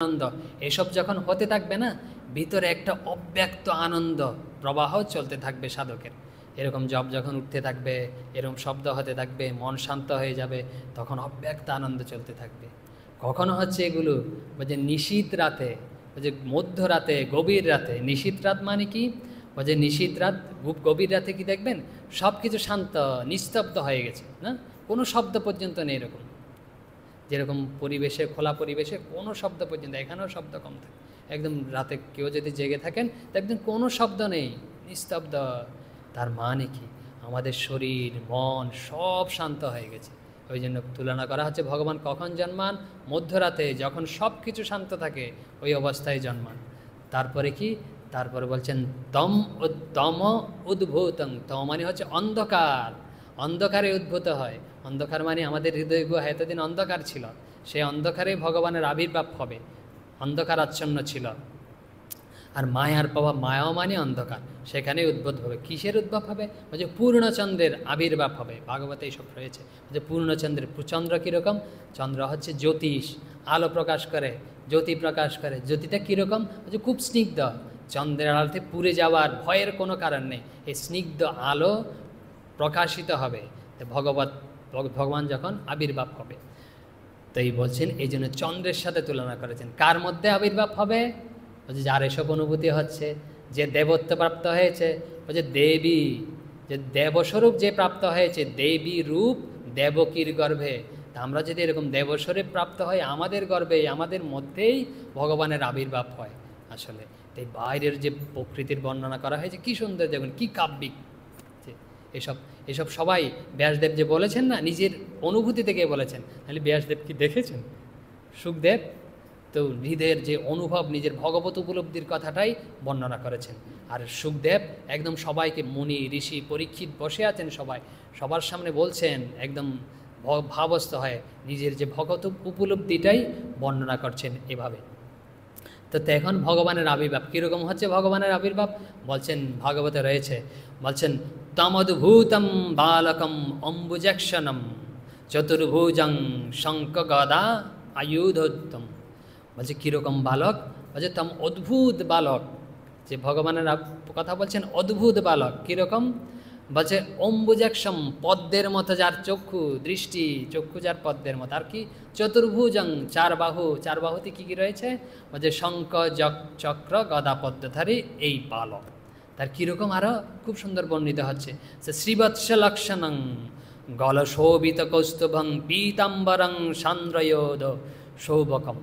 আনন্দ, এসব যখন হতে থাকবে না, ভিতরে একটা অব্যক্ত আনন্দ প্রবাহ চলতে থাকবে সাধকের। এরকম জপ যখন উঠতে থাকবে, এরকম শব্দ হতে থাকবে, মন শান্ত হয়ে যাবে, তখন অব্যক্ত আনন্দ চলতে থাকবে। কখনো হচ্ছে এগুলো যে নিশীথ রাতে, যে মধ্যরাতে, গভীর রাতে। নিশীথ রাত মানে কি? যে নিশীথ রাত, গভীর রাতে কি দেখবেন সব কিছু শান্ত নিস্তব্ধ হয়ে গেছে, না কোনো শব্দ পর্যন্ত নেই। এরকম যেরকম পরিবেশে, খোলা পরিবেশে কোনো শব্দ পর্যন্ত, এখানেও শব্দ কম থাকে। একদম রাতে কেউ যদি জেগে থাকেন তো একদম কোনো শব্দ নেই, নিস্তব্ধ। তার মানে কি? আমাদের শরীর মন সব শান্ত হয়ে গেছে। ওই জন্য তুলনা করা হচ্ছে ভগবান কখন জন্মান? মধ্যরাতে, যখন সব কিছু শান্ত থাকে ওই অবস্থায় জন্মান। তারপরে কি? তারপরে বলছেন তম উদ্ভূতং। তম মানে হচ্ছে অন্ধকার, অন্ধকারে উদ্ভূত হয়। অন্ধকার মানে আমাদের হৃদয় গুহা এতদিন অন্ধকার ছিল, সেই অন্ধকারে ভগবানের আবির্ভাব হবে। অন্ধকার আচ্ছন্ন ছিল, আর মায়ার প্রভাব, মায়াও মানে অন্ধকার, সেখানে উদ্ভব হবে। কিসের উদ্ভব হবে? যে পূর্ণচন্দ্রের আবির্ভাব হবে। ভাগবতে এইসব রয়েছে যে পূর্ণচন্দ্রের, চন্দ্র কীরকম? চন্দ্র হচ্ছে জ্যোতিষ, আলো প্রকাশ করে, জ্যোতি প্রকাশ করে। জ্যোতিটা কীরকম? যে খুব স্নিগ্ধ, চন্দ্রের আলোতে পুড়ে যাওয়ার ভয়ের কোনো কারণ নেই। এই স্নিগ্ধ আলো প্রকাশিত হবে ভগবান যখন আবির্ভাব হবে। তাই বলছেন, এই জন্য চন্দ্রের সাথে তুলনা করেছেন। কার মধ্যে আবির্ভাব হবে? বলছে যার এসব অনুভূতি হচ্ছে, যে দেবত্ব প্রাপ্ত হয়েছে, বলছে দেবী, যে দেবস্বরূপ যে প্রাপ্ত হয়েছে, দেবী রূপ দেবকীর গর্ভে। তা আমরা যদি এরকম দেবস্বরূপ প্রাপ্ত হয়, আমাদের গর্ভে, আমাদের মধ্যেই ভগবানের আবির্ভাব হয় আসলে। তাই বাইরের যে প্রকৃতির বর্ণনা করা হয়েছে কি সুন্দর, দেখুন কি কাব্যিক। এসব এসব সবাই ব্যাসদেব যে বলেছেন না, নিজের অনুভূতি থেকে বলেছেন। তাহলে ব্যাসদেব কি দেখেছেন? সুখদেব তো হৃদয়ের যে অনুভব, নিজের ভগবত উপলব্ধির কথাটাই বর্ণনা করেছেন। আর সুখদেব একদম সবাইকে, মুনি ঋষি পরীক্ষিত বসে আছেন, সবার সামনে বলছেন, একদম ভাবস্থ হয়ে নিজের যে ভগবত উপলব্ধিটাই বর্ণনা করছেন এভাবে। তো এখন ভগবানের আবির্ভাব কীরকম হচ্ছে? ভগবানের আবির্ভাব বলছেন ভাগবতে রয়েছে, বলছেন তমদ্ভূতম বালকম অম্বুজাক্ষণম চতুর্ভুজং শঙ্খ গদা আয়ুধোত্তম। বলছে কীরকম বালক? বলছে তম অদ্ভুত বালক, যে ভগবানের কথা বলছেন অদ্ভুত বালক। কীরকম? বলছে অম্বুজাক্ষম, পদ্মের মতো যার চক্ষু, দৃষ্টি, চক্ষু যার পদ্মের মতো। আর কি? চতুর্ভুজং, চার বাহু। চার বাহুতে কী কী রয়েছে? বলছে শঙ্খ চক্র গদা পদ্মধারী এই বালক। তার কীরকম? আরও খুব সুন্দর বর্ণিত হচ্ছে, সে শ্রীবৎস লক্ষণং গলশোভিত কৌস্তুভং পীতাম্বরং সান্দ্রয়োধ সৌবকম।